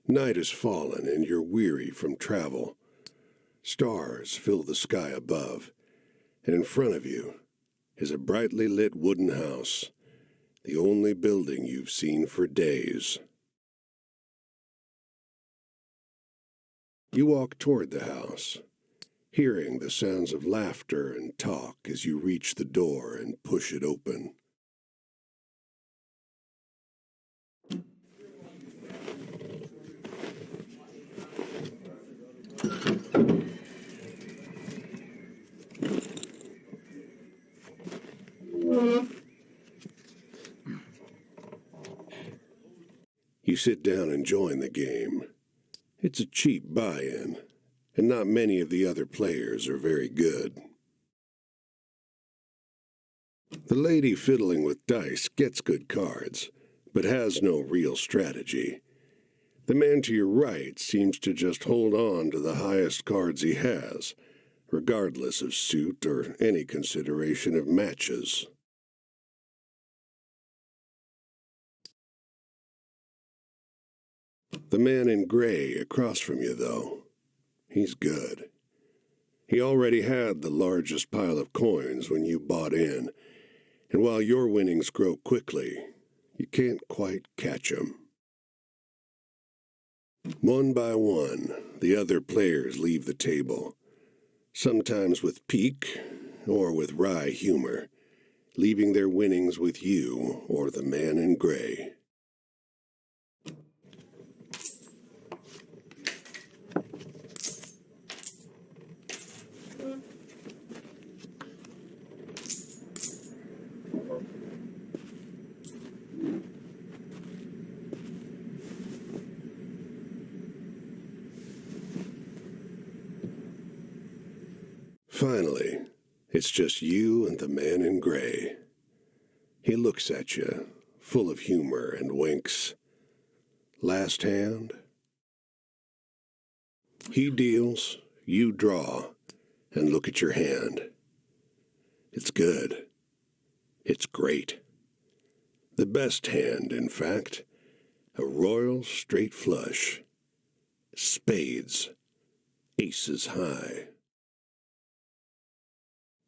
Night has fallen and you're weary from travel. Stars fill the sky above, and in front of you is a brightly lit wooden house, the only building you've seen for days. You walk toward the house, hearing the sounds of laughter and talk as you reach the door and push it open. You sit down and join the game. It's a cheap buy-in, and not many of the other players are very good. The lady fiddling with dice gets good cards, but has no real strategy. The man to your right seems to just hold on to the highest cards he has, regardless of suit or any consideration of matches. The man in gray across from you, though, he's good. He already had the largest pile of coins when you bought in, and while your winnings grow quickly, you can't quite catch him. One by one, the other players leave the table, sometimes with pique or with wry humor, leaving their winnings with you or the man in gray. Finally, it's just you and the man in gray. He looks at you, full of humor, and winks. Last hand? He deals, you draw, and look at your hand. It's good. It's great. The best hand, in fact. A royal straight flush. Spades. Aces high.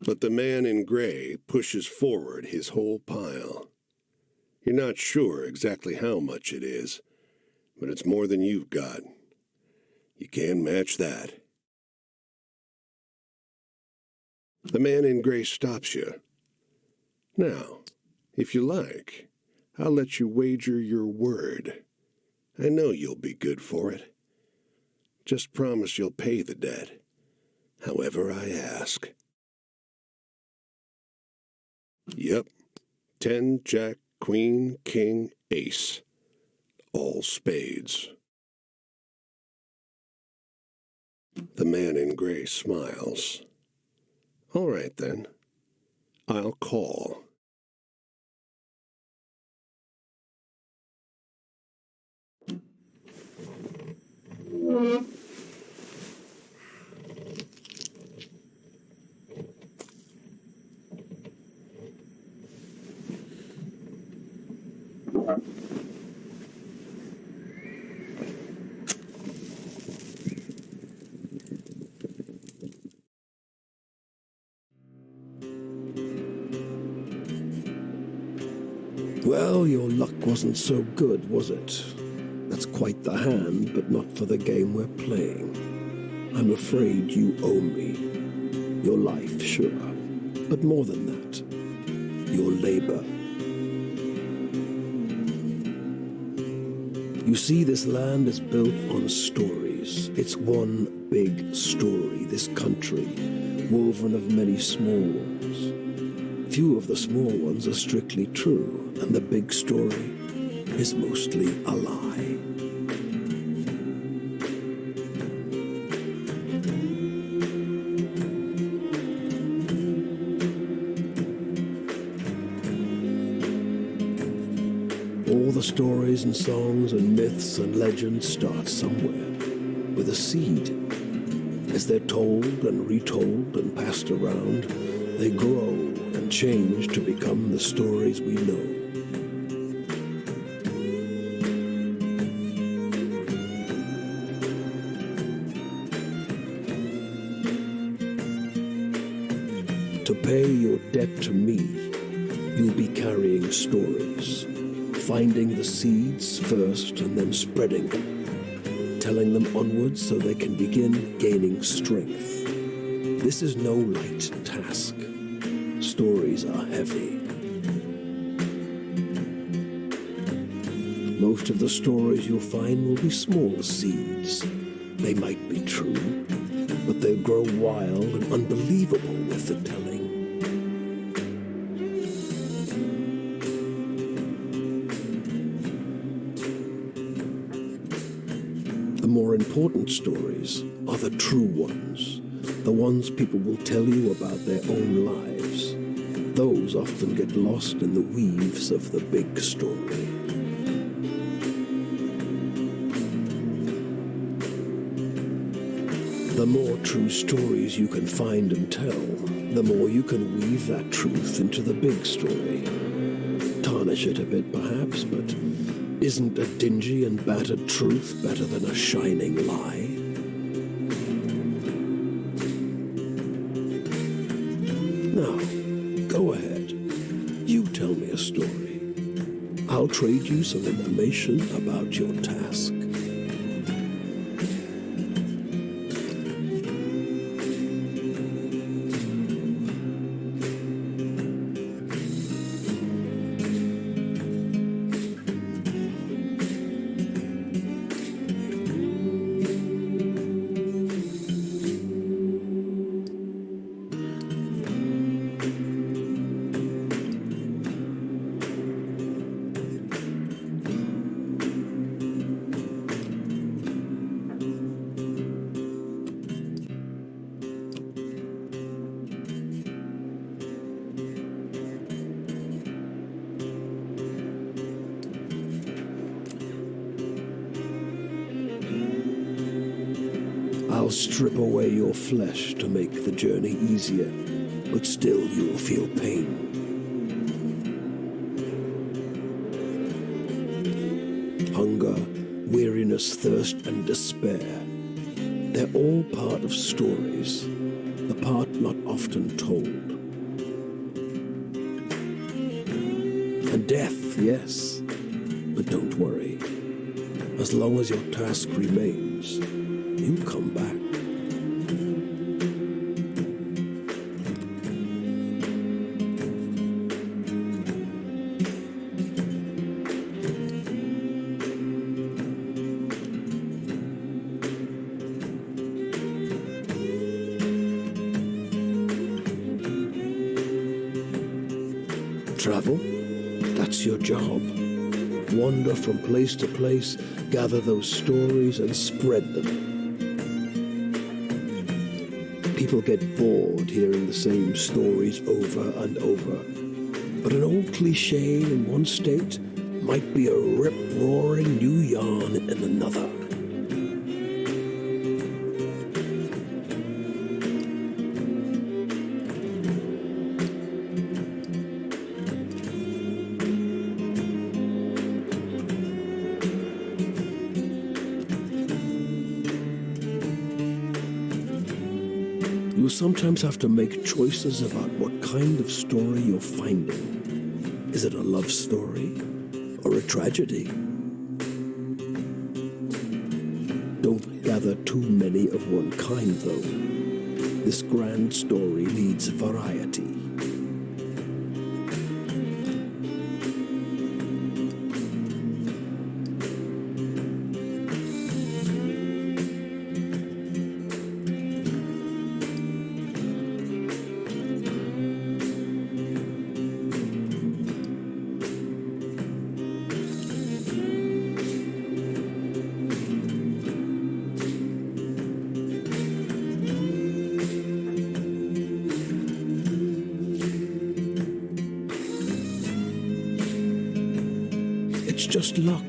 But the man in gray pushes forward his whole pile. You're not sure exactly how much it is, but it's more than you've got. You can't match that. The man in gray stops you. Now, if you like, I'll let you wager your word. I know you'll be good for it. Just promise you'll pay the debt, however I ask. Yep, 10, jack, queen, king, ace. All spades. The man in gray smiles. All right, then. I'll call. Well, your luck wasn't so good, was it? That's quite the hand, but not for the game we're playing. I'm afraid you owe me. Your life, sure, but more than that, your labor. You see, this land is built on stories. It's one big story, this country, woven of many small ones. Few of the small ones are strictly true, and the big story is mostly a lie. All the stories and songs and myths and legends start somewhere, with a seed. As they're told and retold and passed around, they grow and change to become the stories we know. pay your debt to me, you'll be carrying stories, finding the seeds first and then spreading them, telling them onwards so they can begin gaining strength. This is no light task. Stories are heavy. Most of the stories you'll find will be small seeds. They might be true, but they'll grow wild and unbelievable with the telling. The more important stories are the true ones, the ones people will tell you about their own lives. Those often get lost in the weaves of the big story. The more true stories you can find and tell, the more you can weave that truth into the big story. Tarnish it a bit, perhaps, but isn't a dingy and battered truth better than a shining lie? Now, go ahead. You tell me a story. I'll trade you some information about your task. I'll strip away your flesh to make the journey easier, but still you'll feel pain. Hunger, weariness, thirst, and despair. They're all part of stories, the part not often told. And death, yes, but don't worry. As long as your task remains, you'll come back. Travel, that's your job. Wander from place to place, gather those stories and spread them. People get bored hearing the same stories over and over. But an old cliché in one state might be a rip-roaring new yarn in another. You sometimes have to make choices about what kind of story you're finding. Is it a love story or a tragedy? Don't gather too many of one kind, though. This grand story needs variety. It's just luck.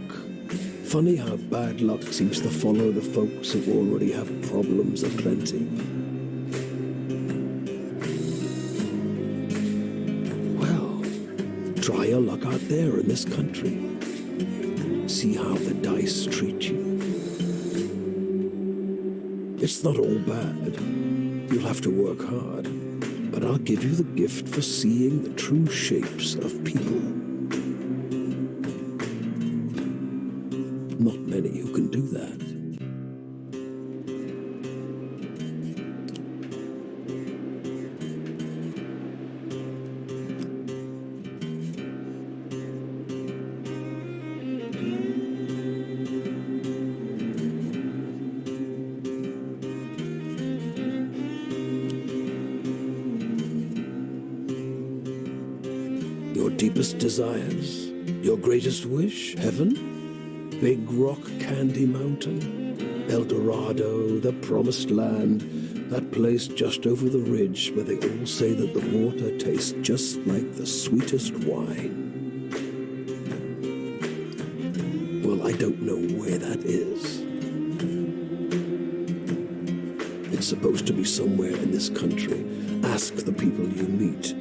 Funny how bad luck seems to follow the folks who already have problems aplenty. Well, try your luck out there in this country. See how the dice treat you. It's not all bad. You'll have to work hard, but I'll give you the gift for seeing the true shapes of people. Not many who can do that. Your deepest desires, your greatest wish, heaven, Big Rock Candy Mountain, El Dorado, the Promised Land, that place just over the ridge where they all say that the water tastes just like the sweetest wine. Well, I don't know where that is. It's supposed to be somewhere in this country. Ask the people you meet.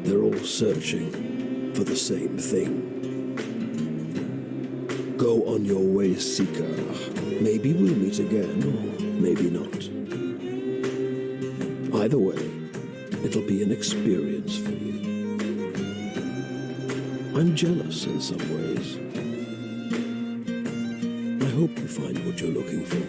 They're all searching for the same thing. Go on your way, seeker. Maybe we'll meet again, or maybe not. Either way, it'll be an experience for you. I'm jealous in some ways. I hope you find what you're looking for.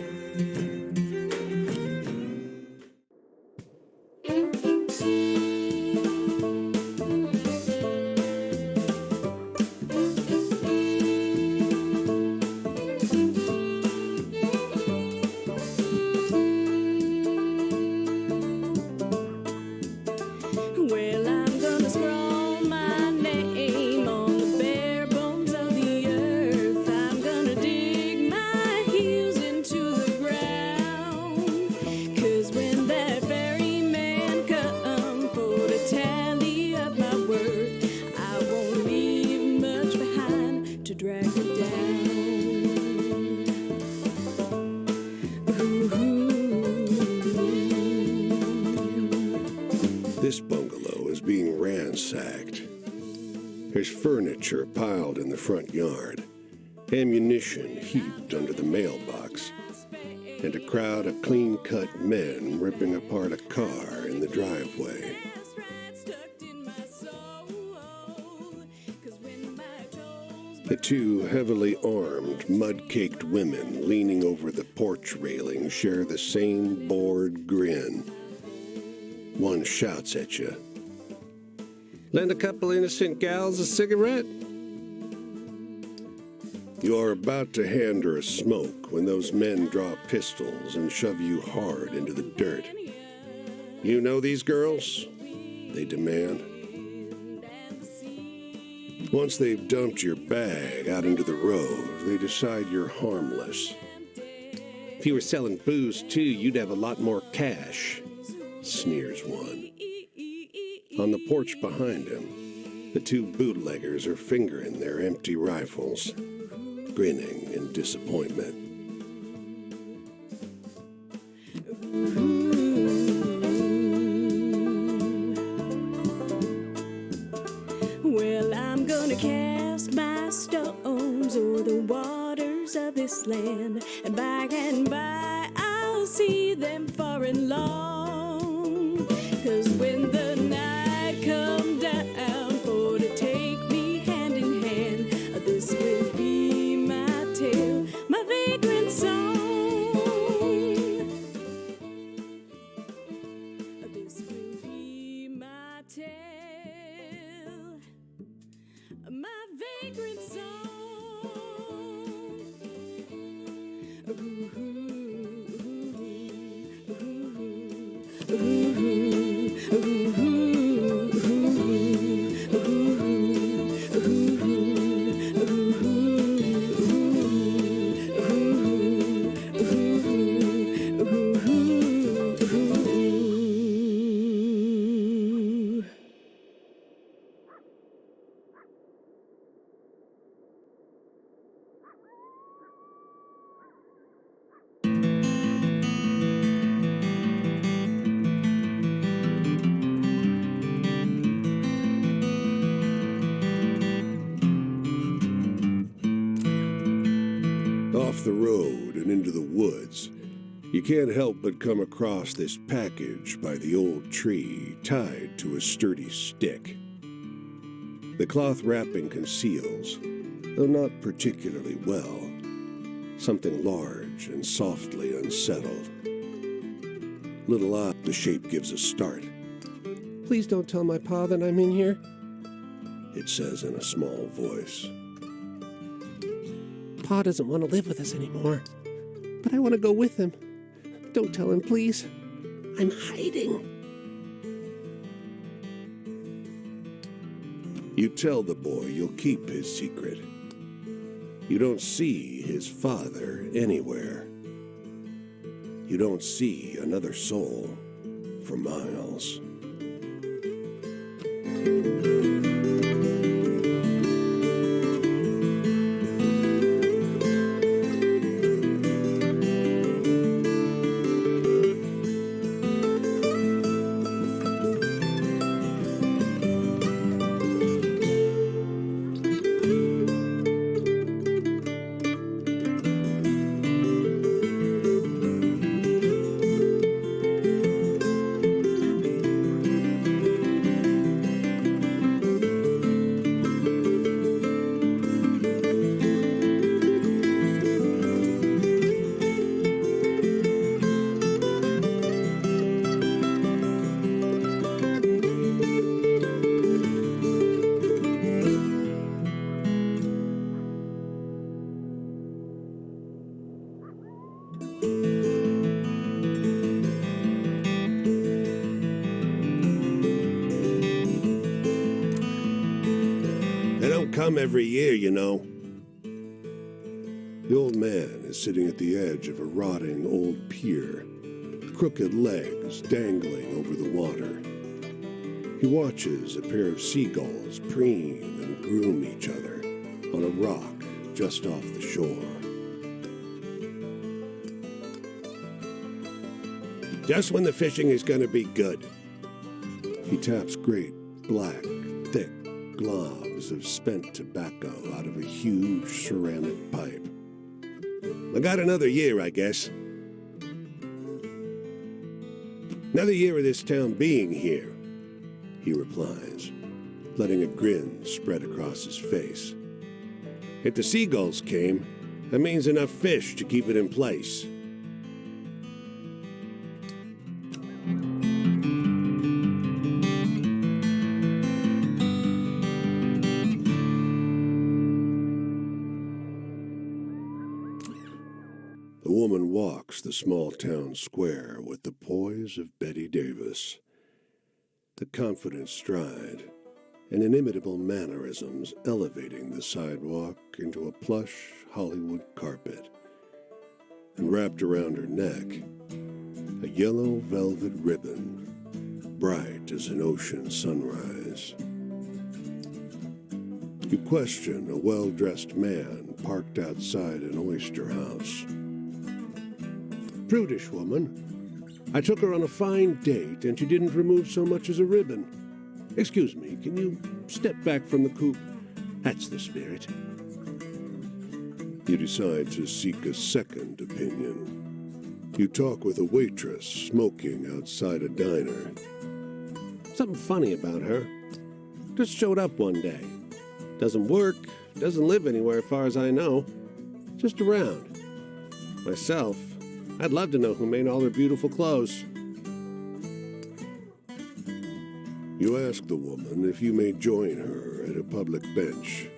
Well, I'm gonna scroll my name on the bare bones of the earth. I'm gonna dig my heels into the ground. 'Cause when that ferryman come for to tally up my worth, I won't leave much behind to drag me down. This bungalow is being ransacked. There's furniture piled in the front yard, ammunition heaped under the mailbox, and a crowd of clean-cut men ripping apart a car in the driveway. The two heavily armed, mud-caked women leaning over the porch railing share the same bored grin. One shouts at you. "Lend a couple innocent gals a cigarette?" You are about to hand her a smoke when those men draw pistols and shove you hard into the dirt. "You know these girls?" they demand. Once they've dumped your bag out into the road, they decide you're harmless. "If you were selling booze too, you'd have a lot more cash," sneers one. On the porch behind him, the two bootleggers are fingering their empty rifles, grinning in disappointment. Well, I'm gonna cast my stones o'er the waters of this land, and by I'll see them far and long. 'Cause when the night come down for to take me hand in hand, this will be my tale, my vagrant song. This will be my tale, my vagrant song. Off the road and into the woods, You can't help but come across this package by the old tree tied to a sturdy stick. The cloth wrapping conceals, though not particularly well, something large and softly unsettled. Little odd, the shape gives a start. Please don't tell my pa that I'm in here. It says in a small voice. Pa doesn't want to live with us anymore, but I want to go with him. Don't tell him, please. I'm hiding. You tell the boy you'll keep his secret. You don't see his father anywhere. You don't see another soul for miles. Come every year, you know. The old man is sitting at the edge of a rotting old pier, crooked legs dangling over the water. He watches a pair of seagulls preen and groom each other on a rock just off the shore. Just when the fishing is going to be good. He taps great, black, thick globs of spent tobacco out of a huge ceramic pipe. I got another year, I guess. Another year of this town being here, he replies, letting a grin spread across his face. If the seagulls came, that means enough fish to keep it in place. The woman walks the small town square with the poise of Betty Davis, the confident stride and inimitable mannerisms elevating the sidewalk into a plush Hollywood carpet, and wrapped around her neck, a yellow velvet ribbon, bright as an ocean sunrise. You question a well-dressed man parked outside an oyster house. Prudish woman. I took her on a fine date, and she didn't remove so much as a ribbon. Excuse me, can you step back from the coupe? That's the spirit. You decide to seek a second opinion. You talk with a waitress smoking outside a diner. Something funny about her. Just showed up one day. Doesn't work, doesn't live anywhere as far as I know. Just around. Myself, I'd love to know who made all her beautiful clothes. You ask the woman if you may join her at a public bench.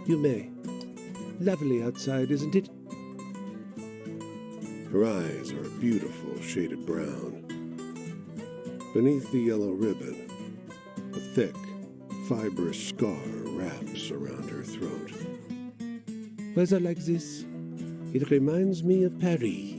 You may. Lovely outside, isn't it? Her eyes are a beautiful shade of brown. Beneath the yellow ribbon, a thick, fibrous scar wraps around her throat. Weather like this, it reminds me of Paris.